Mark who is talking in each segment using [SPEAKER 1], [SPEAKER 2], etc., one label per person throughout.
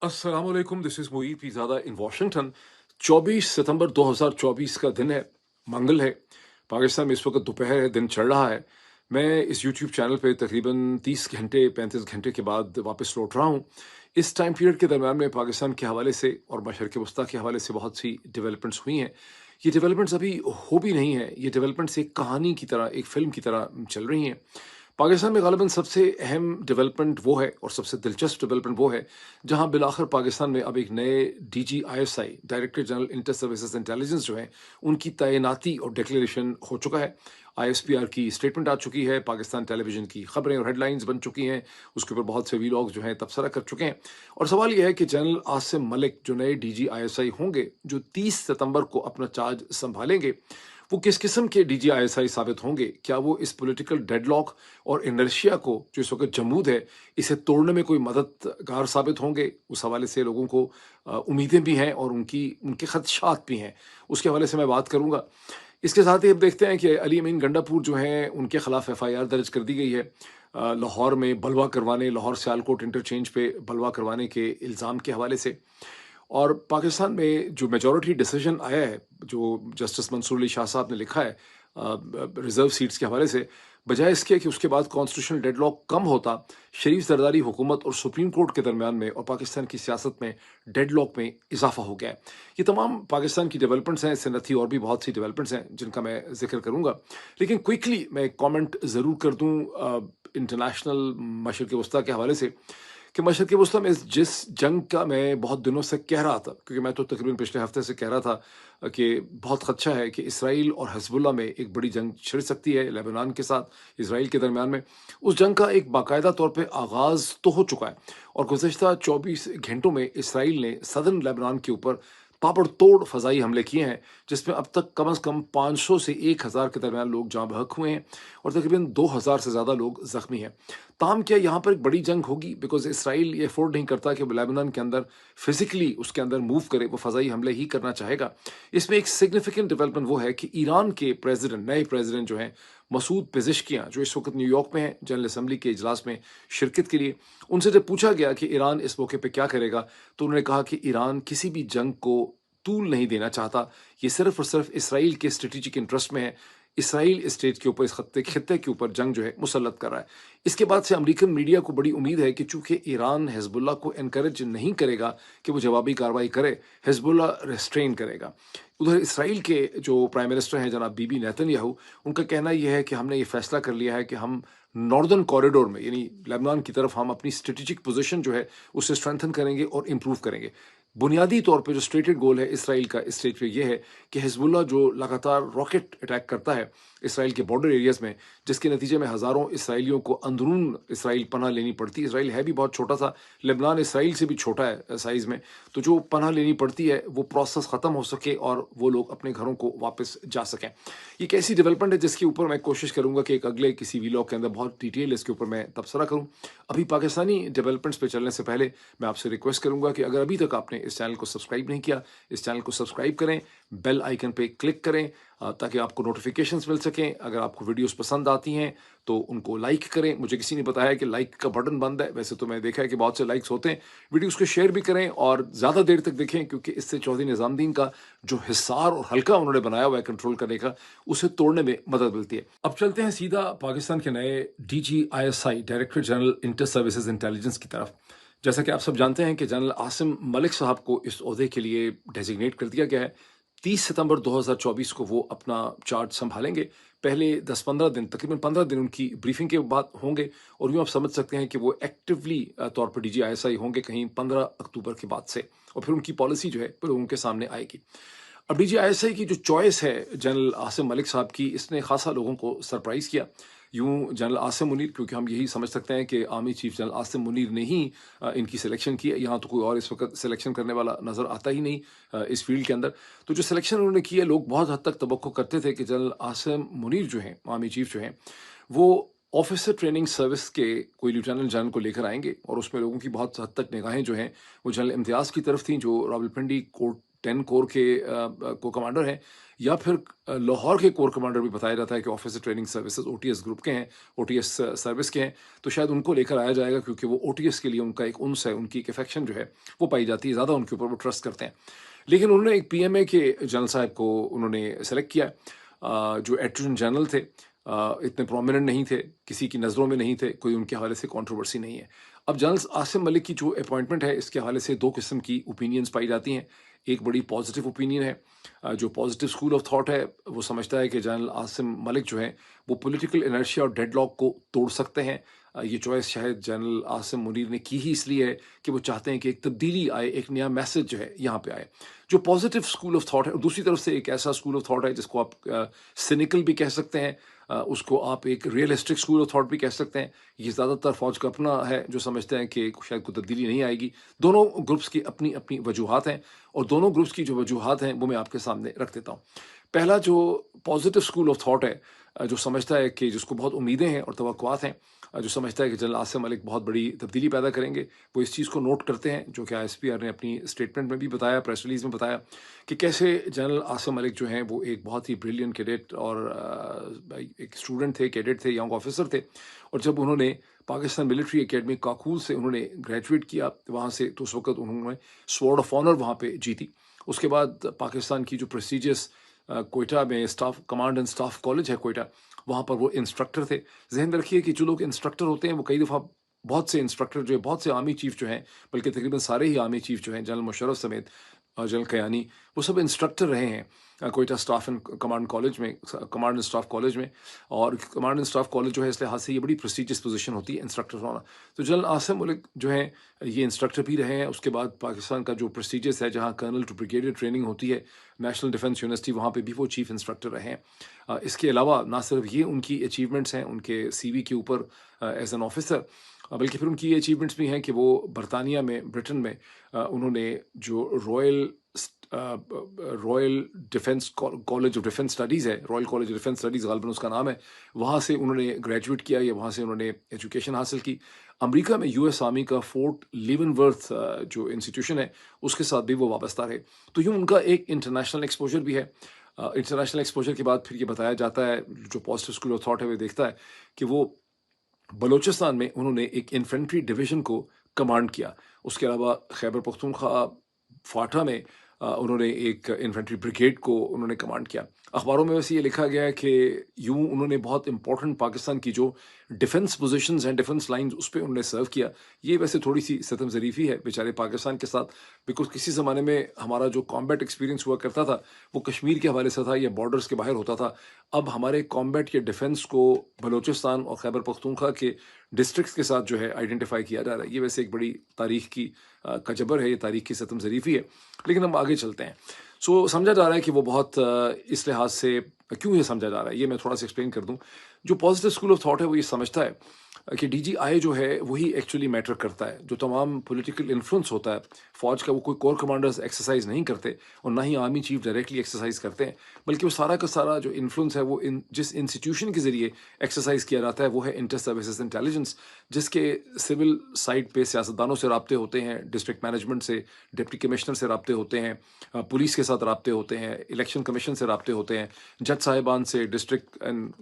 [SPEAKER 1] अस्सलामुअलैकुम, this is Moeed Pirzada in Washington. 24 सितंबर 2024 का दिन है, मंगल है। पाकिस्तान में इस वक़्त दोपहर है, दिन चढ़ रहा है। मैं इस यूट्यूब चैनल पे तकरीबन 30 घंटे 35 घंटे के बाद वापस लौट रहा हूँ। इस टाइम पीरियड के दरमियान में पाकिस्तान के हवाले से और मशरिक़ वस्ता के हवाले से बहुत सी डेवलपमेंट्स हुई हैं। ये डेवलपमेंट्स अभी हो भी नहीं हैं, ये डेवलपमेंट्स एक कहानी की तरह, एक फ़िल्म की तरह चल रही हैं। पाकिस्तान में ग़ालिबन सबसे अहम डेवलपमेंट वो है और सबसे दिलचस्प डेवलपमेंट वो है, जहाँ बिलाखिर पाकिस्तान में अब एक नए DG ISI, director general inter services intelligence जो है, उनकी तैनाती और डिक्लेरेशन हो चुका है। आईएसपीआर की स्टेटमेंट आ चुकी है, पाकिस्तान टेलीविज़न की खबरें और हेडलाइंस बन चुकी हैं, उसके ऊपर बहुत से वीलॉग जो हैं तबसरा कर चुके हैं। और सवाल ये है कि जनरल आसिम मलिक जो नए डीजीआईएसआई होंगे, जो 30 सितंबर को अपना चार्ज संभालेंगे, वो किस किस्म के डीजीआईएसआई साबित होंगे? क्या वो इस पॉलिटिकल डेडलॉक और इनर्शिया को जो इस वक़्त जमूद है, इसे तोड़ने में कोई मददगार साबित होंगे? उस हवाले से लोगों को उम्मीदें भी हैं और उनके ख़दशात भी हैं। उसके हवाले से मैं बात करूँगा। इसके साथ ही अब देखते हैं कि अली अमीन गंडापुर जो हैं, उनके खिलाफ एफआईआर दर्ज कर दी गई है। लाहौर में बलवा करवाने, लाहौर सियालकोट इंटरचेंज पे बलवा करवाने के इल्ज़ाम के हवाले से। और पाकिस्तान में जो मेजॉरिटी डिसीजन आया है, जो जस्टिस मंसूर अली शाह साहब ने लिखा है रिजर्व सीट्स के हवाले से, बजाय इसके कि उसके बाद कॉन्स्टिट्यूशनल डेडलॉक कम होता, शरीफ जरदारी हुकूमत और सुप्रीम कोर्ट के दरमियान में और पाकिस्तान की सियासत में डेडलॉक में इजाफा हो गया है। ये तमाम पाकिस्तान की डेवलपमेंट्स हैं, इससे नथी और भी बहुत सी डेवलपमेंट्स हैं जिनका मैं जिक्र करूँगा। लेकिन क्विकली मैं एक कॉमेंट ज़रूर कर दूँ इंटरनेशनल मशरिक़ वस्ता के हवाले से, कि मशरिक़ वस्ता में जिस जंग का मैं बहुत दिनों से कह रहा था, क्योंकि मैं तो तकरीबन पिछले हफ्ते से कह रहा था कि बहुत खदशा है कि इसराइल और हिज़्बुल्लाह में एक बड़ी जंग छिड़ सकती है लेबनान के साथ, इसराइल के दरमियान में। उस जंग का एक बाकायदा तौर पे आगाज़ तो हो चुका है और गुज़श्ता 24 घंटों में इसराइल ने सदर्न लेबनान के ऊपर ताबड़तोड़ फ़ज़ाई हमले किए हैं, जिसमें अब तक कम से कम 500 से 1000 के दरमियान लोग जाँ बहक हुए हैं और तकरीबन 2000 से ज़्यादा लोग ज़ख्मी हैं। ताहम क्या यहाँ पर एक बड़ी जंग होगी? बिकॉज़ इसराइल ये अफ़ोर्ड नहीं करता कि वो लेबनान के अंदर फ़िज़िकली उसके अंदर मूव करे, वो फ़ज़ाई हमले ही करना चाहेगा। इसमें एक सिग्निफ़िकेंट डेवलपमेंट वो है कि ईरान के प्रेज़िडेंट, नए प्रेज़िडेंट जो हैं, मसूद पेज़ेश्कियान, जो इस वक़्त न्यूयॉर्क में हैं, जनरल असेंबली के इजलास में शिरकत के लिए। उनसे जब पूछा गया कि ईरान इस मौके पे क्या करेगा, तो उन्होंने कहा कि ईरान किसी भी जंग को तूल नहीं देना चाहता। ये सिर्फ़ और सिर्फ़ इसराइल के स्ट्रैटेजिक इंटरेस्ट में है। इसराइल इस स्टेट के ऊपर, इस खित्ते के ऊपर जंग जो है मुसल्लत कर रहा है। इसके बाद से अमेरिकन मीडिया को बड़ी उम्मीद है कि चूँकि ईरान हिज़्बुल्लाह को एनकरेज नहीं करेगा कि वो जवाबी कार्रवाई करे, हिज़्बुल्लाह रिस्ट्रेन करेगा। उधर इसराइल के जो प्राइम मिनिस्टर हैं जनाब बीबी नेतन्याहू, उनका कहना ये है कि हमने ये फ़ैसला कर लिया है कि हम नॉर्दर्न कॉरिडोर में, यानी लेबनान की तरफ, हम अपनी स्ट्रैटेजिक पोज़ीशन जो है उसे स्ट्रेंथन करेंगे और इम्प्रूव करेंगे। बुनियादी तौर पे जो स्टेटेड गोल है इसराइल का इस स्टेज पे ये है कि हिज़्बुल्लाह जो लगातार रॉकेट अटैक करता है इसराइल के बॉर्डर एरियाज़ में, जिसके नतीजे में हज़ारों इसराइलियों को अंदरून इसराइल पनाह लेनी पड़ती है। इसराइल है भी बहुत छोटा-सा, लेबनान इसराइल से भी छोटा है साइज़ में, तो जो पनाह लेनी पड़ती है वो प्रोसेस ख़त्म हो सके और वो लोग अपने घरों को वापस जा सकें। ये एक ऐसी डेवलपमेंट है जिसके ऊपर मैं कोशिश करूँगा कि एक अगले किसी वीलॉग के अंदर बहुत डिटेल इसके ऊपर मैं तबसरा करूँ। अभी पाकिस्तानी डेवलपमेंट्स पे चलने से पहले मैं आपसे रिक्वेस्ट करूँगा कि अगर अभी तक आपने इस चैनल को सब्सक्राइब नहीं किया, इस चैनल को सब्सक्राइब करें, बेल आइकन पे क्लिक करें ताकि आपको नोटिफिकेशंस मिल सकें। अगर आपको वीडियोस पसंद आती हैं तो उनको लाइक करें। मुझे किसी ने बताया कि लाइक का बटन बंद है, वैसे तो मैं देखा है कि बहुत से लाइक्स होते हैं। वीडियोस को शेयर भी करें और ज़्यादा देर तक देखें, क्योंकि इससे चौधरी निज़ामुद्दीन का जो हिसार और हल्का उन्होंने बनाया हुआ है कंट्रोल करने का, उसे तोड़ने में मदद मिलती है। अब चलते हैं सीधा पाकिस्तान के नए DG ISI, director general inter services intelligence की तरफ। जैसा कि आप सब जानते हैं कि जनरल आसिम मलिक साहब को इस ओहदे के लिए डेजिग्नेट कर दिया गया है। 30 सितंबर 2024 को वो अपना चार्ज संभालेंगे। पहले 10-15 दिन, तकरीबन 15 दिन उनकी ब्रीफिंग के बाद होंगे और यूँ आप समझ सकते हैं कि वो एक्टिवली तौर पर डीजीआईएसआई होंगे कहीं 15 अक्टूबर के बाद से, और फिर उनकी पॉलिसी जो है फिर लोगों के सामने आएगी। अब डीजीआईएसआई की जो चॉइस है जनरल आसिम मलिक साहब की, इसने खासा लोगों को सरप्राइज़ किया। यूँ जनरल आसिम मुनीर, क्योंकि हम यही समझ सकते हैं कि army chief general Asim Munir ने ही इनकी सिलेक्शन की है। यहाँ तो कोई और इस वक्त सिलेक्शन करने वाला नज़र आता ही नहीं इस फील्ड के अंदर। तो जो सिलेक्शन उन्होंने की है, लोग बहुत हद तक तवक्को करते थे कि जनरल आसिम मुनीर जो हैं, आर्मी चीफ जो हैं, वो ऑफिसर ट्रेनिंग सर्विस के कोई लेफ्टिनेंट जनरल को लेकर आएंगे और उसमें लोगों की बहुत हद तक निगाहें जो हैं वो जनरल इम्तियाज़ की तरफ थी, जो रावलपिंडी कोर्ट 10 कोर के को कमांडर हैं, या फिर लाहौर के कोर कमांडर भी बताया जाता है कि officer training services OTS group के हैं, ओटीएस सर्विस के हैं, तो शायद उनको लेकर आया जाएगा, क्योंकि वो ओटीएस के लिए उनका एक उन्स है, उनकी एक अफेक्शन जो है वो पाई जाती है, ज़्यादा उनके ऊपर वो ट्रस्ट करते हैं। लेकिन उन्होंने एक पीएमए के जनरल साहब को उन्होंने सेलेक्ट किया, जो एडजुटेंट जनरल थे, इतने प्रोमिनेंट नहीं थे, किसी की नज़रों में नहीं थे, कोई उनके हवाले से कंट्रोवर्सी नहीं है। अब जनरल आसिम मलिक की जो अपॉइंटमेंट है, इसके हवाले से दो किस्म की ओपिनियंस पाई जाती हैं। एक बड़ी पॉजिटिव ओपिनियन है, जो पॉजिटिव स्कूल ऑफ थॉट है, वो समझता है कि जनरल आसिम मलिक जो है वो पॉलिटिकल इनर्शिया और डेडलॉक को तोड़ सकते हैं। ये चॉइस शायद जनरल आसिम मुनीर ने की ही इसलिए है कि वो चाहते हैं कि एक तब्दीली आए, एक नया मैसेज जो है यहाँ पे आए, जो पॉजिटिव स्कूल ऑफ थॉट है। और दूसरी तरफ से एक ऐसा स्कूल ऑफ थॉट है जिसको आप सिनिकल भी कह सकते हैं, उसको आप एक रियलिस्टिक स्कूल ऑफ थॉट भी कह सकते हैं। ये ज़्यादातर फौज का अपना है, जो समझते हैं कि शायद कोई तब्दीली नहीं आएगी। दोनों ग्रुप्स की अपनी अपनी वजूहात हैं, और दोनों ग्रुप्स की जो वजूहात हैं वो मैं आपके सामने रख देता हूँ। पहला जो पॉजिटिव स्कूल ऑफ थॉट है, जो समझता है कि जिसको बहुत उम्मीदें हैं और तवक्कुआत हैं, जो समझता है कि जनरल आसिम मलिक बहुत बड़ी तब्दीली पैदा करेंगे, वो इस चीज़ को नोट करते हैं, जो कि आईएसपीआर ने अपनी स्टेटमेंट में भी बताया, प्रेस रिलीज में बताया, कि कैसे जनरल आसिम मलिक जो हैं वो एक बहुत ही ब्रिलियंट कैडेट और एक स्टूडेंट थे, कैडेट थे, यंग ऑफिसर थे। और जब उन्होंने पाकिस्तान मिलिट्री एकेडमी काकूल से उन्होंने ग्रेजुएट किया वहाँ से, तो उस वक्त उन्होंने स्वॉर्ड ऑफ ऑनर वहाँ पे जीती। उसके बाद पाकिस्तान की जो प्रेस्टिजियस कोयटा में staff command and staff college है कोयटा, वहाँ पर वो इंस्ट्रक्टर थे। जहन में रखिए कि जो लोग इंस्ट्रक्टर होते हैं वो कई दफ़ा, बहुत से इंस्ट्रक्टर जो है, बहुत से आर्मी चीफ जो हैं, बल्कि तकरीबन सारे ही आर्मी चीफ जो हैं, जनरल मुशर्रफ समेत जनरल कयानी, वो सब इंस्ट्रक्टर रहे हैं Quetta staff and command college में, कमांड एंड स्टाफ कॉलेज में। और कमांड एंड स्टाफ कॉलेज जो है, इस लिहाज से ये बड़ी प्रेस्टिजियस पोजीशन होती है इंस्ट्रक्टर होना। तो जनरल आसिम मलिक जो है ये इंस्ट्रक्टर भी रहे हैं। उसके बाद पाकिस्तान का जो प्रेस्टिजियस है, जहाँ कर्नल टू ब्रिगेडियर ट्रेनिंग होती है, नेशनल डिफेंस यूनिवर्सिटी, वहाँ पे भी वो चीफ इंस्ट्रक्टर रहे हैं। इसके अलावा ना सिर्फ ये उनकी अचीवमेंट्स हैं उनके सीवी के ऊपर एज एन ऑफिसर, बल्कि फिर उनकी ये अचीवमेंट्स भी हैं कि वो बरतानिया में, ब्रिटेन में, उन्होंने जो royal defence college of defence studies है, royal college of defence studies गालिबन उसका नाम है, वहाँ से उन्होंने ग्रेजुएट किया, या वहाँ से उन्होंने एजुकेशन हासिल की। अमेरिका में यूएस आर्मी का फोर्ट लीवनवर्थ जो इंस्टीट्यूशन है, उसके साथ भी वो वाबस्ता रहे। तो यूँ उनका एक इंटरनेशनल एक्सपोजर भी है। इंटरनेशनल एक्सपोजर के बाद फिर ये बताया जाता है, जो पॉजिटिव स्कूल ऑफ थॉट है वो देखता है कि वो बलूचिस्तान में उन्होंने एक इन्फेंट्री डिवीज़न को कमांड किया। उसके अलावा खैबर पख्तूनख्वा फाटा में उन्होंने एक इन्फेंट्री ब्रिगेड को उन्होंने कमांड किया। अखबारों में वैसे ये लिखा गया है कि यूँ उन्होंने बहुत इंपॉर्टेंट पाकिस्तान की जो डिफेंस पोजीशंस हैं, डिफेंस लाइंस, उस पर उन्होंने सर्व किया। ये वैसे थोड़ी सी सितम ज़रीफ़ी है बेचारे पाकिस्तान के साथ, बिकॉज किसी ज़माने में हमारा जो कॉम्बैट एक्सपीरियंस हुआ करता था वो कश्मीर के हवाले से था या बॉर्डर्स के बाहर होता था। अब हमारे कॉम्बैट या डिफेंस को बलूचिस्तान और खैबर पख्तूनख्वा के डिस्ट्रिक्ट्स के साथ जो है आइडेंटिफाई किया जा रहा है। ये वैसे एक बड़ी तारीख की का जबर है, ये तारीख की सितम ज़रीफ़ी है। लेकिन हम आगे चलते हैं। सो समझा जा रहा है कि वो बहुत इस लिहाज से, क्यों ये समझा जा रहा है ये मैं थोड़ा सा एक्सप्लेन कर दूं। जो पॉजिटिव स्कूल ऑफ थॉट है वो ये समझता है कि डीजीआई जो है वही एक्चुअली मैटर करता है। जो तमाम पॉलिटिकल इन्फ्लुएंस होता है फौज का, वो कोई कोर कमांडर्स एक्सरसाइज नहीं करते, और ना ही आर्मी चीफ डायरेक्टली एक्सरसाइज करते हैं, बल्कि वो सारा का सारा जो इन्फ्लुएंस है वो जिस इंस्टीट्यूशन के जरिए एक्सरसाइज किया जाता है वो है इंटर सर्विसेज इंटेलिजेंस, जिसके सिविल साइड पे सियासतदानों से रब्ते होते हैं, डिस्ट्रिक्ट मैनेजमेंट से, डिप्टी कमिश्नर से रब्ते होते हैं, पुलिस के साथ रब्ते होते हैं, इलेक्शन कमीशन से रब्ते होते हैं, जज साहिबान से, डिस्ट्रिक्ट एंड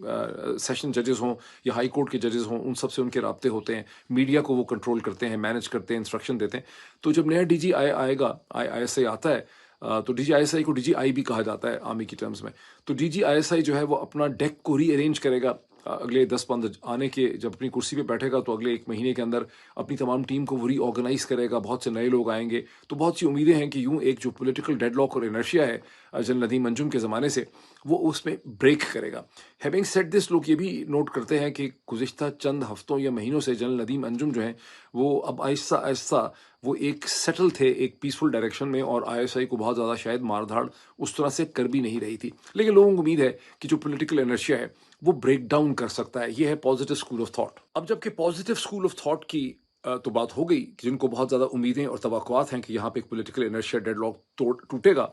[SPEAKER 1] सेशन जजेस हों या हाई कोर्ट के जजेस हों, उन सब से उनके रब्ते होते हैं। मीडिया को वो कंट्रोल करते हैं, मैनेज करते हैं, इंस्ट्रक्शन देते हैं। तो जब नया डीजीआई आएगा, आईएसआई आता है, तो डीजीआईएसआई को डीजीआई भी कहा जाता है आर्मी की टर्म्स में। तो डीजीआईएसआई जो है वो अपना डेक को रीअरेंज करेगा अगले 10-15 आने के, जब अपनी कुर्सी पे बैठेगा तो अगले 1 महीने के अंदर अपनी तमाम टीम को वो रीऑर्गेनाइज करेगा। बहुत से नए लोग आएंगे, तो बहुत सी उम्मीदें हैं कि यूं एक जो पॉलिटिकल डेडलॉक और इनर्शिया है जनरल नदीम अंजुम के ज़माने से, वो उसमें ब्रेक करेगा। हैविंग सेड दिस, लोग ये भी नोट करते हैं कि गुज़िश्ता चंद हफ्तों या महीनों से जनरल नदीम अंजुम जो हैं वो अब आहिस्ता आहिस्ता वो एक सेटल थे एक पीसफुल डायरेक्शन में, और आईएसआई को बहुत ज़्यादा शायद मारधाड़ उस तरह से कर भी नहीं रही थी। लेकिन लोगों को उम्मीद है कि जो पॉलिटिकल इनर्शिया है वो ब्रेक डाउन कर सकता है। ये है पॉजिटिव स्कूल ऑफ थॉट। अब जबकि पॉजिटिव स्कूल ऑफ थॉट की तो बात हो गई, जिनको बहुत ज़्यादा उम्मीदें और तवक्कुआत हैं कि यहाँ पे एक पॉलिटिकल इनर्शिया डेडलॉक टूटेगा।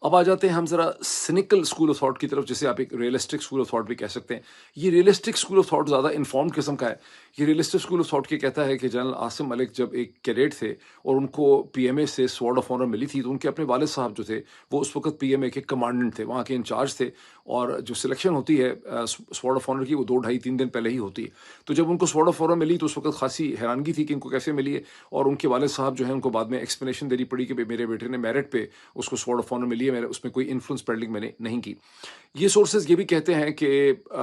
[SPEAKER 1] اب آ जाते हैं हम ज़रा सिनिकल स्कूल ऑफ थॉट की तरफ, जिसे आप एक रियलिस्टिक स्कूल ऑफ थॉट भी कह सकते हैं। ये रियलिस्टिक स्कूल ऑफ थॉट ज़्यादा इन्फॉर्म्ड किस्म का है। ये रियलिस्टिक स्कूल ऑफ थॉट ये कहता है कि जनरल आसिम मलिक जब एक कैडेट थे और उनको पीएमए से स्वॉर्ड ऑफ ऑनर मिली थी, तो उनके अपने वालिद साहब जो थे वो उस वक्त पीएमए के कमांडेंट थे, वहाँ के इंचार्ज थे। और जो सिलेक्शन होती है स्वॉर्ड ऑफ ऑनर की, वो 2 ढाई 3 दिन पहले ही होती है। तो जब उनको स्वॉर्ड ऑफ ऑनर मिली तो उस वक्त खासी हैरानगी थी कि इनको कैसे मिली है, और उनके वालिद साहब जो है उनको बाद में एक्सप्लेनेशन देनी पड़ी कि मेरे बेटे ने मेरिट पे उसको स्वॉर्ड ऑफ ऑनर मिली है, मेरे उसमें कोई इन्फ्लुएंस पेडलिंग मैंने नहीं की। ये सोर्सेज ये भी कहते हैं कि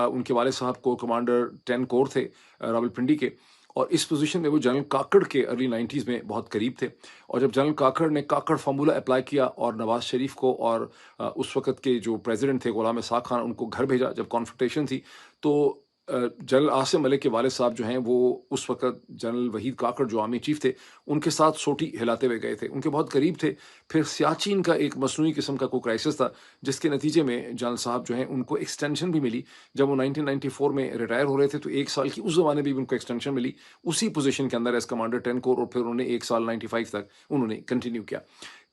[SPEAKER 1] उनके वालिद साहब को कमांडर 10 कोर थे रावलपिंडी के, और इस पोजीशन में वो जनरल काकड़ के अर्ली 90s में बहुत करीब थे। और जब जनरल काकड़ ने काकड़ फार्मूला अप्लाई किया और नवाज शरीफ को और उस वक्त के जो प्रेसिडेंट थे गुलाम इसाक खान, उनको घर भेजा जब कॉन्फ्रंटेशन थी, तो जनरल आसिम मलिक के वालिद साहब जो हैं वो उस वक्त जनरल वहीद काकड़ जो आर्मी चीफ थे उनके साथ सोटी हिलाते हुए गए थे, उनके बहुत करीब थे। फिर सियाचिन का एक मसनूई किस्म का कोई क्राइसिस था, जिसके नतीजे में जनरल साहब जो हैं उनको एक्सटेंशन भी मिली। जब वो 1994 में रिटायर हो रहे थे तो 1 साल की उस ज़माने में भी उनको एक्सटेंशन मिली उसी पोजीशन के अंदर एज कमांडर 10 कोर, और फिर उन्होंने 1 साल 95 तक उन्होंने कंटिन्यू किया।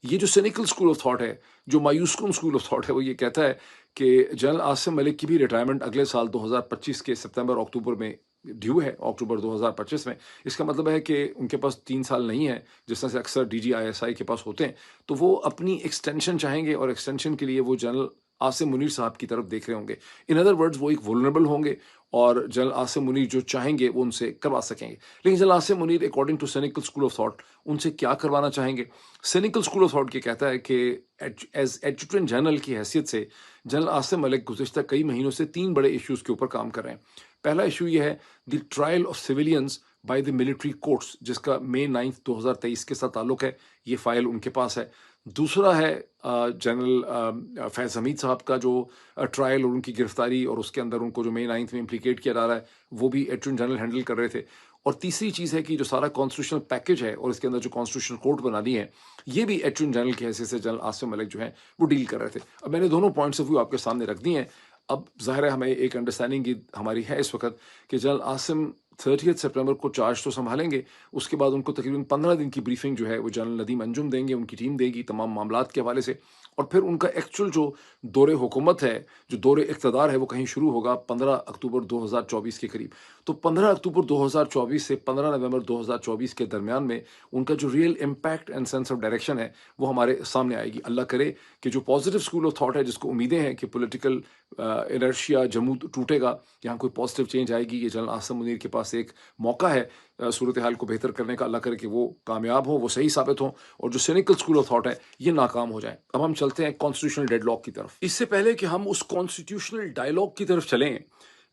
[SPEAKER 1] ये जो सिनिकल स्कूल ऑफ थॉट है, जो मायूसकुन स्कूल ऑफ थॉट है, वो ये कहता है कि जनरल आसिम मलिक की भी रिटायरमेंट अगले साल 2025 के सितंबर अक्टूबर में ड्यू है, अक्टूबर 2025 में। इसका मतलब है कि उनके पास 3 साल नहीं है, जिस तरह से अक्सर DGISI के पास होते हैं। तो वो अपनी एक्सटेंशन चाहेंगे, और एक्सटेंशन के लिए वो जनरल आसिम मुनीर साहब की तरफ देख रहे होंगे। इन अदर वर्ड्स, वो एक वुलनरेबल होंगे और जनरल आसिम मुनीर जो चाहेंगे वो उनसे करवा सकेंगे। लेकिन general Asim Munir according to cynical school of thought उनसे क्या करवाना चाहेंगे? सिनिकल स्कूल ऑफ थॉट ये कहता है कि एज एडजुटेंट जनरल की हैसियत से जनरल आसिम मलिक गुज़िश्ता कई महीनों से 3 बड़े इश्यूज़ के ऊपर काम कर रहे हैं। पहला इशू ये है the trial of civilians by the military courts, जिसका मई 9 2023 के साथ ताल्लुक है। ये फाइल उनके पास है। दूसरा है जनरल फैज़ हमीद साहब का जो ट्रायल और उनकी गिरफ्तारी, और उसके अंदर उनको जो मई 9 में इम्प्लीकेट किया जा रहा है, वो भी एडजुटेंट जनरल हैंडल कर रहे थे। और तीसरी चीज़ है कि जो सारा कॉन्स्टिट्यूशनल पैकेज है और इसके अंदर जो कॉन्स्टिट्यूशनल कोर्ट बनानी है, ये भी एडजुटेंट जनरल की हैसियत से जनरल आसिम मलिक जो है वो डील कर रहे थे। अब मैंने दोनों पॉइंट्स ऑफ व्यू आपके सामने रख दिए हैं। अब ज़ाहिर है हमें एक अंडरस्टैंडिंग की हमारी है इस वक्त कि जनरल आसिम 30 सितंबर को चार्ज तो संभालेंगे, उसके बाद उनको तकरीबन 15 दिन की ब्रीफिंग जो है वो जनरल नदीम अंजुम देंगे, उनकी टीम देगी तमाम मामलात के हवाले से। और फिर उनका एक्चुअल जो दौरे हुकूमत है, जो दौरे इक़्तिदार है, वो कहीं शुरू होगा 15 अक्टूबर 2024 के करीब। तो 15 अक्टूबर 2024 से 15 नवंबर 2024 के दरमियान में उनका जो real impact and sense of direction है वो हमारे सामने आएगी। अल्लाह करे कि जो पॉजिटिव स्कूल ऑफ थॉट है, जिसको उम्मीदें हैं कि पॉलिटिकल इनर्शिया जमूद टूटेगा, यहाँ कोई पॉजिटिव चेंज आएगी, ये जनरल आसिम मुनीर के पास एक मौका है सूरत हाल को बेहतर करने का। अल्लाह करे कि वो कामयाब हो, वो सही साबित हो, और जो सिनिकल स्कूल ऑफ थॉट है ये नाकाम हो जाए। अब हम चलते हैं कॉन्स्टिट्यूशनल डेडलॉक की तरफ। इससे पहले कि हम उस कॉन्स्टिट्यूशनल डायलॉग की तरफ चलें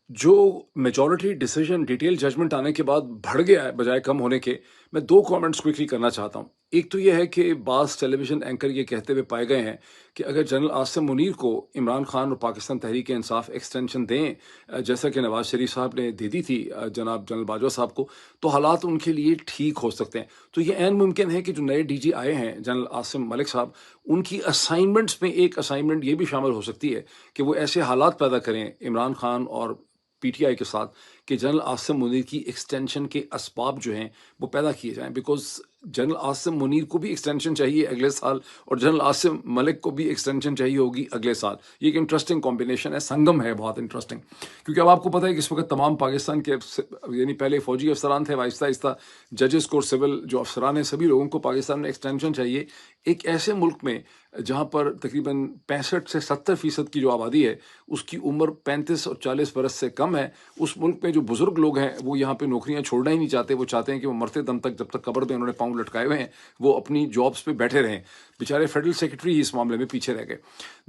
[SPEAKER 1] जो मेजॉरिटी डिसीजन डिटेल जजमेंट आने के बाद बढ़ गया है बजाय कम होने के, मैं 2 कमेंट्स क्विकली करना चाहता हूँ। एक तो यह है कि बाज़ टेलीविज़न एंकर ये कहते हुए पाए गए हैं कि अगर जनरल आसिम मुनीर को इमरान खान और पाकिस्तान तहरीक इंसाफ एक्सटेंशन दें, जैसा कि नवाज शरीफ साहब ने दे दी थी जनाब जनरल बाजवा साहब को, तो हालात उनके लिए ठीक हो सकते हैं। तो ये ऐन मुमकिन है कि जो नए DG आए हैं जनरल आसिम मलिक साहब, उनकी असाइनमेंट्स में एक असाइनमेंट ये भी शामिल हो सकती है कि वो ऐसे हालात पैदा करें इमरान खान और PTI के साथ कि जनरल आसिम मुनीर की एक्सटेंशन के असबाब जो हैं वो पैदा किए जाएं। बिकॉज जनरल आसिम मुनीर को भी एक्सटेंशन चाहिए अगले साल, और जनरल आसिम मलिक को भी एक्सटेंशन चाहिए होगी अगले साल। ये एक इंटरेस्टिंग कॉम्बिनेशन है, संगम है बहुत इंटरेस्टिंग। क्योंकि अब आपको पता है कि इस वक्त तमाम पाकिस्तान के यानी पहले फौजी अफसरान थे, आहिस्ता आहिस्ता जजेस को, सिविल जो अफसरान हैं, सभी लोगों को पाकिस्तान में एक्सटेंशन चाहिए। एक ऐसे मुल्क में जहाँ पर तकरीबन 65 से 70% की जो आबादी है उसकी उम्र 35 और 40 बरस से कम है, उस मुल्क में जो बुजुर्ग लोग हैं वो यहाँ पे नौकरियाँ छोड़ना ही नहीं चाहते। वो चाहते हैं कि वो मरते दम तक, जब तक कब्र में उन्होंने पाँव लटकाए हुए हैं, वो अपनी जॉब्स पे बैठे रहें। बेचारे फेडरल सेक्रेटरी ही इस मामले में पीछे रह गए।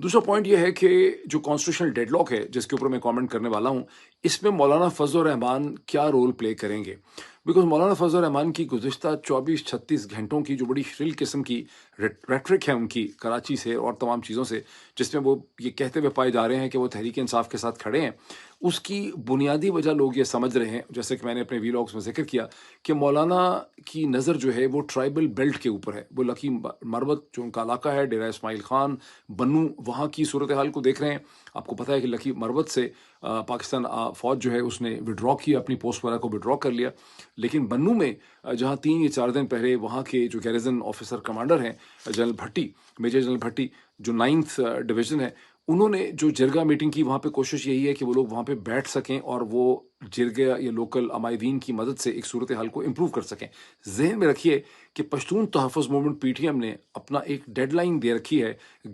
[SPEAKER 1] दूसरा पॉइंट ये है कि जो कॉन्स्टिट्यूशनल डेडलॉक है जिसके ऊपर मैं कमेंट करने वाला हूँ, इसमें मौलाना फजल रहमान क्या रोल प्ले करेंगे। बिकॉज मौलाना फजल रहमान की गुज़िश्ता 24-36 घंटों की जो बड़ी श्रिल किस्म की रेट्रिक है उनकी कराची से और तमाम चीज़ों से, जिसमें वो ये कहते हुए पाए जा रहे हैं कि वो तहरीक इंसाफ के साथ खड़े हैं, उसकी बुनियादी वजह लोग ये समझ रहे हैं, जैसे कि मैंने अपने वीलॉग्स में जिक्र किया, कि मौलाना की नज़र जो है वो ट्राइबल बेल्ट के ऊपर है। वो लकी मरबत जो उनका इलाका है, डेरा इस्माइल खान, बन्नू, वहाँ की सूरत हाल को देख रहे हैं। आपको पता है कि लकी मरबत से پاکستان فوج جو ہے اس نے وڈرا کیا، اپنی پوسٹ وغیرہ کو وڈرا کر لیا. لیکن بنو میں جہاں 3 یا 4 دن پہلے وہاں کے جو گیریزن آفیسر کمانڈر ہیں جنرل بھٹی، میجر جنرل بھٹی جو 9th ڈویژن ہے، انہوں نے جو جرگہ میٹنگ کی وہاں پہ کوشش یہی ہے کہ وہ لوگ وہاں پہ بیٹھ سکیں اور وہ جرگہ یا لوکل عمائدین کی مدد سے ایک صورتحال کو امپروو کر سکیں. ذہن میں رکھیے کہ پشتون تحفظ موومنٹ پی ٹی ایم نے اپنا ایک ڈیڈ لائن دے رکھی ہے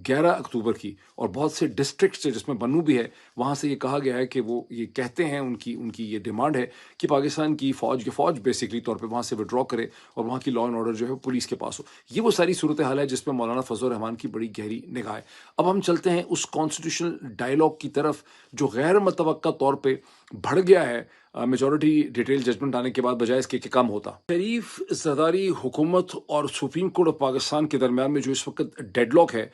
[SPEAKER 1] 11 اکتوبر کی، اور بہت سے ڈسٹرکٹ سے جس میں بنو بھی ہے وہاں سے یہ کہا گیا ہے کہ وہ یہ کہتے ہیں، ان کی یہ ڈیمانڈ ہے کہ پاکستان کی فوج بیسکلی طور پہ وہاں سے وڈرا کرے اور وہاں کی لا اینڈ آرڈر جو ہے پولیس کے پاس ہو. یہ وہ ساری صورتحال ہے جس پہ مولانا فضل الرحمان کی بڑی گہری نگاہ ہے. اب ہم چلتے ہیں اس کانسٹیٹیوشنل ڈائلاگ کی طرف جو غیر متوقع طور پہ بڑھ گیا ہے میجورٹی ڈیٹیل ججمنٹ آنے کے بعد، بجائے اس کے کہ کم ہوتا. شریف زرداری حکومت اور سپریم کورٹ آف پاکستان کے درمیان میں جو اس وقت ڈیڈ لاک ہے،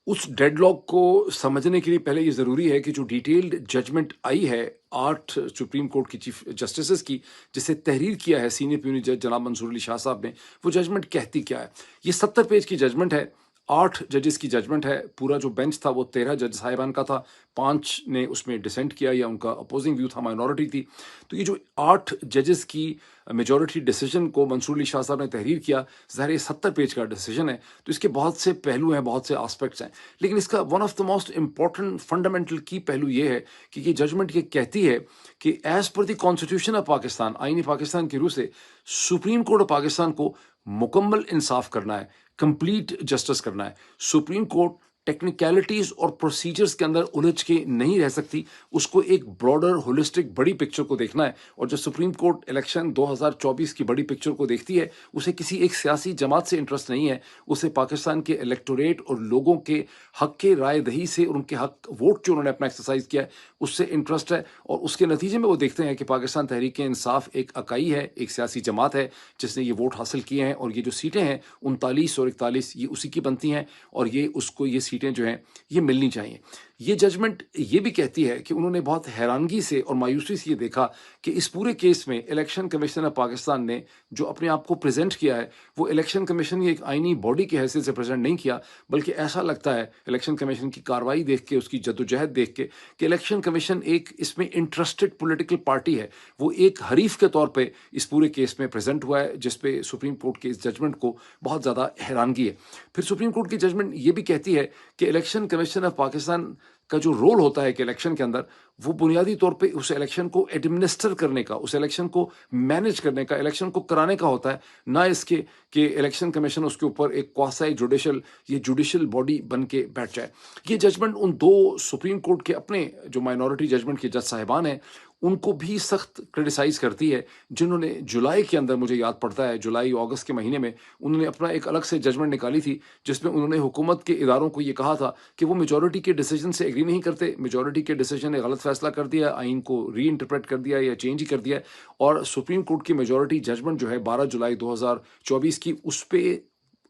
[SPEAKER 1] اس ڈیڈ لاک کو سمجھنے کے لیے پہلے یہ ضروری ہے کہ جو ڈیٹیلڈ ججمنٹ آئی ہے 8 سپریم کورٹ کی چیف جسٹسز کی، جسے تحریر کیا ہے سینئر پیونی جج جناب منصور علی شاہ صاحب نے، وہ ججمنٹ کہتی کیا ہے. یہ 70 پیج کی ججمنٹ ہے، 8 ججز کی ججمنٹ ہے. پورا جو بینچ تھا وہ 13 جج صاحبان کا تھا، 5 نے اس میں ڈسینٹ کیا یا ان کا اپوزنگ ویو تھا، مائنورٹی تھی. تو یہ جو 8 ججز کی میجورٹی ڈیسیجن کو منصور علی شاہ صاحب نے تحریر کیا، ظاہر یہ 70 پیج کا ڈیسیجن ہے تو اس کے بہت سے پہلو ہیں، بہت سے آسپیکٹس ہیں. لیکن اس کا one of the most important fundamental کی پہلو یہ ہے کہ یہ ججمنٹ یہ کہتی ہے کہ as per the constitution of Pakistan, آئین پاکستان کی روح سے سپریم کورٹ آف پاکستان کو مکمل انصاف کرنا ہے، کمپلیٹ جسٹس کرنا ہے. سپریم کورٹ ٹیکنیکلٹیز اور پروسیجرز کے اندر الجھ کے نہیں رہ سکتی، اس کو ایک براڈر ہولسٹک بڑی پکچر کو دیکھنا ہے. اور جو سپریم کورٹ الیکشن 2024 کی بڑی پکچر کو دیکھتی ہے، اسے کسی ایک سیاسی جماعت سے انٹرسٹ نہیں ہے، اسے پاکستان کے الیکٹوریٹ اور لوگوں کے حق کے رائے دہی سے اور ان کے حق ووٹ جو انہوں نے اپنا ایکسرسائز کیا ہے اس سے انٹرسٹ ہے. اور اس کے نتیجے میں وہ دیکھتے ہیں کہ پاکستان تحریک انصاف ایک اکائی ہے، ایک سیاسی جماعت ہے جس نے یہ ووٹ حاصل کیے ہیں، اور یہ جو سیٹیں ہیں 39 اور 41 یہ اسی کی بنتی ہیں، اور یہ اس کو یہ سیٹیں جو ہیں یہ ملنی چاہیے. یہ ججمنٹ یہ بھی کہتی ہے کہ انہوں نے بہت حیرانگی سے اور مایوسی سے یہ دیکھا کہ اس پورے کیس میں الیکشن کمیشن آف پاکستان نے جو اپنے آپ کو پریزنٹ کیا ہے، وہ الیکشن کمیشن یہ ایک آئینی باڈی کی حیثیت سے پریزنٹ نہیں کیا، بلکہ ایسا لگتا ہے الیکشن کمیشن کی کارروائی دیکھ کے، اس کی جدوجہد دیکھ کے، کہ الیکشن کمیشن ایک اس میں انٹرسٹڈ پولیٹیکل پارٹی ہے، وہ ایک حریف کے طور پہ اس پورے کیس میں پریزنٹ ہوا ہے، جس پہ سپریم کورٹ کے اس ججمنٹ کو بہت زیادہ حیرانگی ہے. پھر سپریم کورٹ کی ججمنٹ یہ بھی کہتی ہے کہ الیکشن کمیشن آف پاکستان کا جو رول ہوتا ہے کہ الیکشن کے اندر، وہ بنیادی طور پہ اس الیکشن کو ایڈمنسٹر کرنے کا، اس الیکشن کو مینج کرنے کا، الیکشن کو کرانے کا ہوتا ہے، نہ اس کے کہ الیکشن کمیشن اس کے اوپر ایک کواسائی جوڈیشل باڈی بن کے بیٹھ جائے. یہ ججمنٹ ان 2 سپریم کورٹ کے اپنے جو مائنورٹی ججمنٹ کے جج صاحبان ہیں ان کو بھی سخت کرٹیسائز کرتی ہے، جنہوں نے جولائی کے اندر، مجھے یاد پڑتا ہے جولائی اگست کے مہینے میں انہوں نے اپنا ایک الگ سے ججمنٹ نکالی تھی، جس میں انہوں نے حکومت کے اداروں کو یہ کہا تھا کہ وہ میجورٹی کے ڈیسیجن سے ایگری نہیں کرتے، میجورٹی کے ڈیسیجن نے غلط فیصلہ کر دیا، آئین کو ری انٹرپریٹ کر دیا یا چینج ہی کر دیا، اور سپریم کورٹ کی میجورٹی ججمنٹ جو ہے 12 جولائی 2024 کی، اس پہ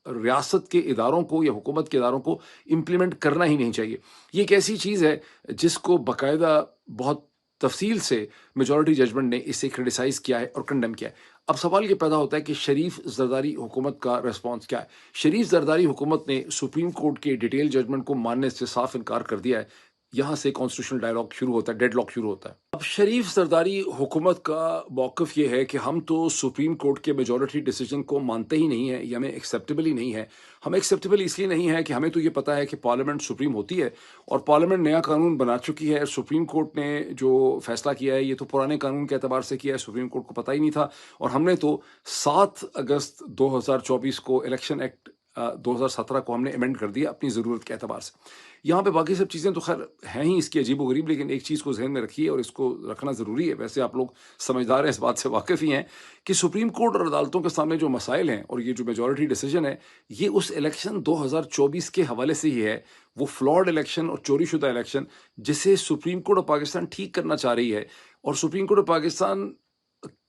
[SPEAKER 1] ریاست کے اداروں کو یا حکومت کے اداروں کو امپلیمنٹ کرنا ہی نہیں چاہیے. یہ ایک ایسی چیز ہے جس کو باقاعدہ بہت تفصیل سے میجورٹی ججمنٹ نے اسے کرٹیسائز کیا ہے اور کنڈم کیا ہے. اب سوال یہ پیدا ہوتا ہے کہ شریف زرداری حکومت کا ریسپانس کیا ہے؟ شریف زرداری حکومت نے سپریم کورٹ کے ڈیٹیل ججمنٹ کو ماننے سے صاف انکار کر دیا ہے. یہاں سے کانسٹیٹیوشنل ڈائلاگ شروع ہوتا ہے، ڈیڈ لاک شروع ہوتا ہے. اب شریف زرداری حکومت کا موقف یہ ہے کہ ہم تو سپریم کورٹ کے میجورٹی ڈیسیجن کو مانتے ہی نہیں ہیں، یہ ہمیں ایکسیپٹیبل ہی نہیں ہے. ہمیں ایکسیپٹیبل اس لیے نہیں ہے کہ ہمیں تو یہ پتہ ہے کہ پارلیمنٹ سپریم ہوتی ہے اور پارلیمنٹ نیا قانون بنا چکی ہے. سپریم کورٹ نے جو فیصلہ کیا ہے یہ تو پرانے قانون کے اعتبار سے کیا ہے، سپریم کورٹ کو پتہ ہی نہیں تھا، اور ہم نے تو 7 اگست 2024 کو الیکشن ایکٹ 2017 کو ہم نے ایمنڈ کر دیا اپنی ضرورت کے اعتبار سے. یہاں پہ باقی سب چیزیں تو خیر ہیں ہی اس کی عجیب و غریب، لیکن ایک چیز کو ذہن میں رکھیے اور اس کو رکھنا ضروری ہے، ویسے آپ لوگ سمجھدار ہیں، اس بات سے واقف ہی ہیں کہ سپریم کورٹ اور عدالتوں کے سامنے جو مسائل ہیں اور یہ جو میجورٹی ڈیسیجن ہے، یہ اس الیکشن 2024 کے حوالے سے ہی ہے. وہ فلاڈ الیکشن اور چوری شدہ الیکشن جسے سپریم کورٹ آف پاکستان ٹھیک کرنا چاہ رہی ہے، اور سپریم کورٹ آف پاکستان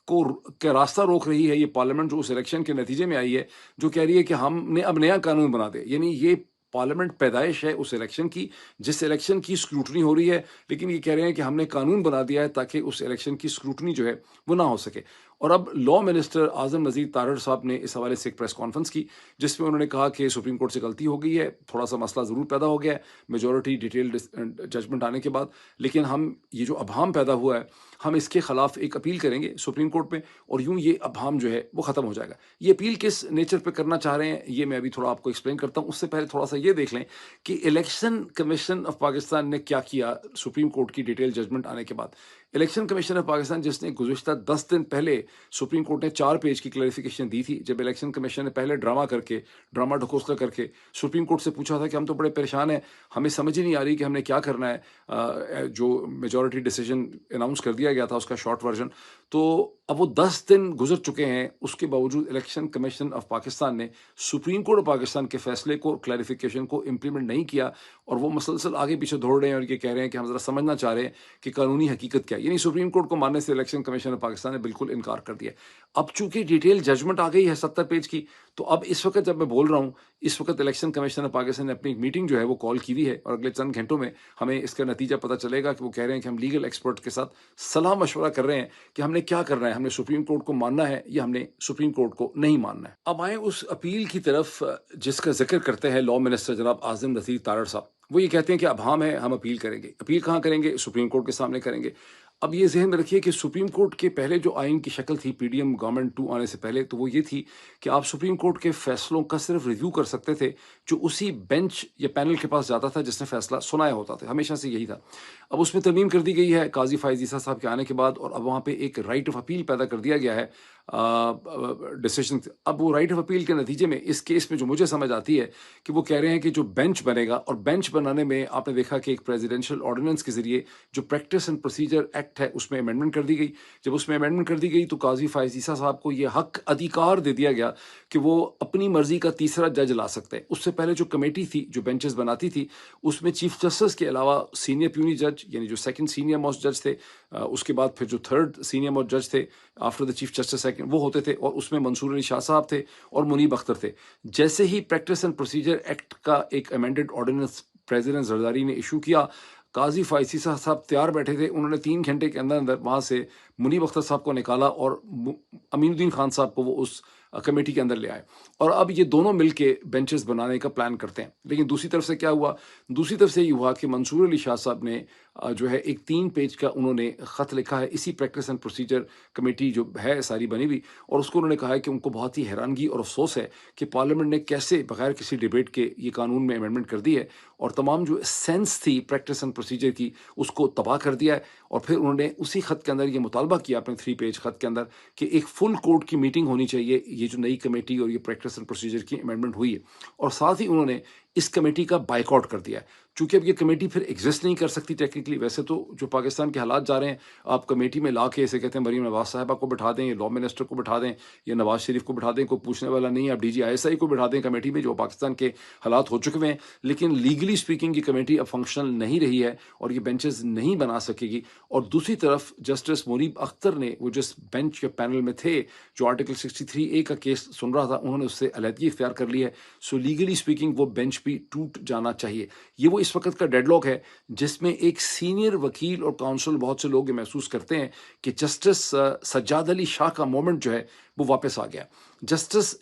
[SPEAKER 1] کو کیا راستہ روک رہی ہے یہ پارلیمنٹ جو اس الیکشن کے نتیجے میں آئی ہے، جو کہہ رہی ہے کہ ہم نے اب نیا قانون بنا دے. یعنی یہ پارلیمنٹ پیدائش ہے اس الیکشن کی جس الیکشن کی اسکروٹنی ہو رہی ہے، لیکن یہ کہہ رہے ہیں کہ ہم نے قانون بنا دیا ہے تاکہ اس الیکشن کی اسکروٹنی جو ہے وہ نہ ہو سکے. اور اب لا منسٹر اعظم نذیر تارڑ صاحب نے اس حوالے سے ایک پریس کانفرنس کی جس میں انہوں نے کہا کہ سپریم کورٹ سے غلطی ہو گئی ہے, تھوڑا سا مسئلہ ضرور پیدا ہو گیا ہے میجورٹی ڈیٹیل ججمنٹ آنے کے بعد, لیکن ہم یہ جو ابہام پیدا ہوا ہے ہم اس کے خلاف ایک اپیل کریں گے سپریم کورٹ میں, اور یوں یہ ابہام جو ہے وہ ختم ہو جائے گا. یہ اپیل کس نیچر پہ کرنا چاہ رہے ہیں یہ میں ابھی تھوڑا آپ کو ایکسپلین کرتا ہوں. اس سے پہلے تھوڑا سا یہ دیکھ لیں کہ الیکشن کمیشن آف پاکستان نے کیا کیا سپریم کورٹ کی ڈیٹیل ججمنٹ آنے کے بعد. الیکشن کمیشن آف پاکستان جس نے گزشتہ 10 دن پہلے سپریم کورٹ نے 4 پیج کی کلیریفیکیشن دی تھی, جب الیکشن کمیشن نے پہلے ڈرامہ ڈھکوسلا کر کے سپریم کورٹ سے پوچھا تھا کہ ہم تو بڑے پریشان ہیں, ہمیں سمجھ ہی نہیں آ رہی کہ ہم نے کیا کرنا ہے, جو میجورٹی ڈیسیجن اناؤنس کر دیا گیا تھا اس کا شارٹ ورژن. تو اب وہ 10 دن گزر چکے ہیں, اس کے باوجود الیکشن کمیشن آف پاکستان نے سپریم کورٹ آف پاکستان کے فیصلے کو, کلیریفیکیشن کو امپلیمنٹ نہیں کیا, اور وہ مسلسل آگے پیچھے دوڑ رہے ہیں اور یہ کہہ رہے ہیں کہ ہم ذرا سمجھنا چاہ رہے ہیں کہ قانونی حقیقت کیا ہے. یعنی سپریم کورٹ کو ماننے سے الیکشن کمیشن آف پاکستان نے بالکل انکار کر دیا. اب چونکہ ڈیٹیل ججمنٹ آ گئی ہے 70 پیج کی, تو اب اس وقت جب میں بول رہا ہوں اس وقت الیکشن کمیشن آف پاکستان نے اپنی ایک میٹنگ جو ہے وہ کال کی ہوئی ہے, اور اگلے چند گھنٹوں میں ہمیں اس کا نتیجہ پتہ چلے گا کہ وہ کہہ رہے ہیں کہ ہم لیگل ایکسپرٹ کے ساتھ صلاح مشورہ کر رہے ہیں کہ ہم نے کیا کرنا ہے, ہم نے سپریم کورٹ کو ماننا ہے یا ہم نے سپریم کورٹ کو نہیں ماننا ہے. اب آئیں اس اپیل کی طرف جس کا ذکر کرتے ہیں لا منسٹر جناب اعظم نذیر تارڑ صاحب. وہ یہ کہتے ہیں کہ ابہام ہے, ہم اپیل کریں گے. اپیل کہاں کریں گے؟ سپریم کورٹ کے سامنے کریں گے. اب یہ ذہن میں رکھیے کہ سپریم کورٹ کے پہلے جو آئین کی شکل تھی پی ڈی ایم گورنمنٹ 2 آنے سے پہلے, تو وہ یہ تھی کہ آپ سپریم کورٹ کے فیصلوں کا صرف ریویو کر سکتے تھے جو اسی بینچ یا پینل کے پاس جاتا تھا جس نے فیصلہ سنایا ہوتا تھا. ہمیشہ سے یہی تھا. اب اس میں ترمیم کر دی گئی ہے قاضی فائز عیسیٰ صاحب کے آنے کے بعد, اور اب وہاں پہ ایک رائٹ آف اپیل پیدا کر دیا گیا ہے ڈیسیجن. اب وہ رائٹ آف اپیل کے نتیجے میں اس کیس میں جو مجھے سمجھ آتی ہے کہ وہ کہہ رہے ہیں کہ جو بینچ بنے گا, اور بینچ بنانے میں آپ نے دیکھا کہ ایک پریزیڈینشیل آرڈیننس کے ذریعے جو پریکٹس اینڈ پروسیجر ایکٹ ہے اس میں امینڈمنٹ کر دی گئی. جب اس میں امینڈمنٹ کر دی گئی تو قاضی فائز عیسیٰ صاحب کو یہ حق ادھیکار دے دیا گیا کہ وہ اپنی مرضی کا تیسرا جج لا سکتے ہیں. اس سے پہلے جو کمیٹی تھی جو بینچز بناتی تھی اس میں چیف جسٹس کے علاوہ سینئر پیونی جج یعنی جو سیکنڈ سینئر موسٹ جج تھے, اس کے بعد پھر جو تھرڈ سینئر موسٹ جج تھے after the chief justice second وہ ہوتے تھے, اور اس میں منصور علی شاہ صاحب تھے اور منیب اختر تھے. جیسے ہی پریکٹس اینڈ پروسیجر ایکٹ کا ایک امینڈڈ آرڈیننس پریزیڈنٹ زرداری نے ایشو کیا, قاضی فائز عیسیٰ صاحب تیار بیٹھے تھے. انہوں نے 3 گھنٹے کے اندر اندر وہاں سے منیب اختر صاحب کو نکالا اور امین الدین خان صاحب کو وہ اس کمیٹی کے اندر لے آئے, اور اب یہ دونوں مل کے بینچز بنانے کا پلان کرتے ہیں. لیکن دوسری طرف سے کیا ہوا؟ دوسری طرف سے یہ ہوا کہ منصور علی شاہ صاحب نے جو ہے ایک 3 پیج کا انہوں نے خط لکھا ہے اسی پریکٹس اینڈ پروسیجر کمیٹی جو ہے ساری بنی ہوئی, اور اس کو انہوں نے کہا ہے کہ ان کو بہت ہی حیرانگی اور افسوس ہے کہ پارلیمنٹ نے کیسے بغیر کسی ڈیبیٹ کے یہ قانون میں امینڈمنٹ کر دی ہے, اور تمام جو سینس تھی پریکٹس اینڈ پروسیجر کی اس کو تباہ کر دیا ہے. اور پھر انہوں نے اسی خط کے اندر یہ مطالبہ کیا اپنے 3 پیج خط کے اندر کہ ایک فل کورٹ کی میٹنگ ہونی چاہیے, یہ جو نئی کمیٹی اور یہ پریکٹس اینڈ پروسیجر کی امینڈمنٹ ہوئی ہے, اور ساتھ ہی انہوں نے اس کمیٹی کا بائیکاٹ کر دیا ہے. چونکہ اب یہ کمیٹی پھر ایگزسٹ نہیں کر سکتی ٹیکنیکلی. ویسے تو جو پاکستان کے حالات جا رہے ہیں, آپ کمیٹی میں لا کے اسے کہتے ہیں مریم نواز صاحبہ کو بٹھا دیں, یا لا منسٹر کو بٹھا دیں, یا نواز شریف کو بٹھا دیں, کوئی پوچھنے والا نہیں ہے. آپ D G I S I کو بٹھا دیں کمیٹی میں, جو پاکستان کے حالات ہو چکے ہیں. لیکن لیگلی اسپیکنگ یہ کمیٹی اب فنکشنل نہیں رہی ہے اور یہ بینچز نہیں بنا سکے گی. اور دوسری طرف جسٹس منیب اختر نے وہ جس بینچ کے پینل میں تھے جو آرٹیکل 63A کا کیس سن رہا تھا, انہوں نے اس سے علیحدگی اختیار کر لی ہے. سو لیگلی اسپیکنگ وہ بینچ بھی ٹوٹ جانا چاہیے. یہ وہ اس وقت کا ڈیڈ لاک ہے جس میں ایک سینئر وکیل اور کاؤنسل بہت سے لوگ یہ محسوس کرتے ہیں کہ جسٹس سجاد علی شاہ کا مومنٹ جو ہے وہ واپس آ گیا. جسٹس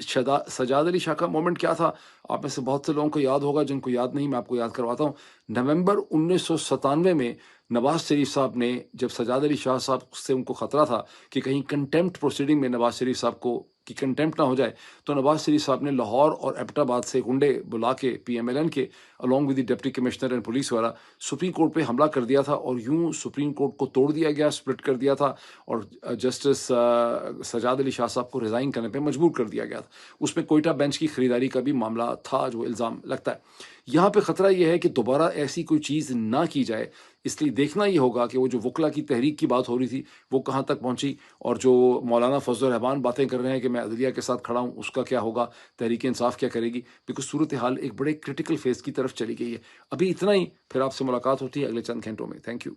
[SPEAKER 1] سجاد علی شاہ کا مومنٹ کیا تھا؟ آپ میں سے بہت سے لوگوں کو یاد ہوگا, جن کو یاد نہیں میں آپ کو یاد کرواتا ہوں. نومبر 1997 میں نواز شریف صاحب نے جب سجاد علی شاہ صاحب سے ان کو خطرہ تھا کہ کہیں کنٹیمپٹ پروسیڈنگ میں نواز شریف صاحب کو کی کنٹیمپٹ نہ ہو جائے, تو نواز شریف صاحب نے لاہور اور ایبٹ آباد سے گنڈے بلا کے پی ایم ایل این کے along with the deputy commissioner and police والا سپریم کورٹ پہ حملہ کر دیا تھا, اور یوں سپریم کورٹ کو توڑ دیا گیا, سپلٹ کر دیا تھا, اور جسٹس سجاد علی شاہ صاحب کو ریزائن کرنے پہ مجبور کر دیا گیا تھا. اس میں کوئٹہ بینچ کی خریداری کا بھی معاملہ تھا جو الزام لگتا ہے. یہاں پہ خطرہ یہ ہے کہ دوبارہ ایسی کوئی چیز نہ کی جائے, اس لیے دیکھنا یہ ہوگا کہ وہ جو وکلا کی تحریک کی بات ہو رہی تھی وہ کہاں تک پہنچی, اور جو مولانا فضل الرحمان باتیں کر رہے ہیں کہ میں عدلیہ کے ساتھ کھڑا ہوں, اس کا کیا ہوگا, تحریک انصاف کیا کرے گی, بیکاز صورتحال ایک بڑے کرٹیکل فیز کی طرف چلی گئی ہے. ابھی اتنا ہی, پھر آپ سے ملاقات ہوتی ہے اگلے چند گھنٹوں میں. Thank you.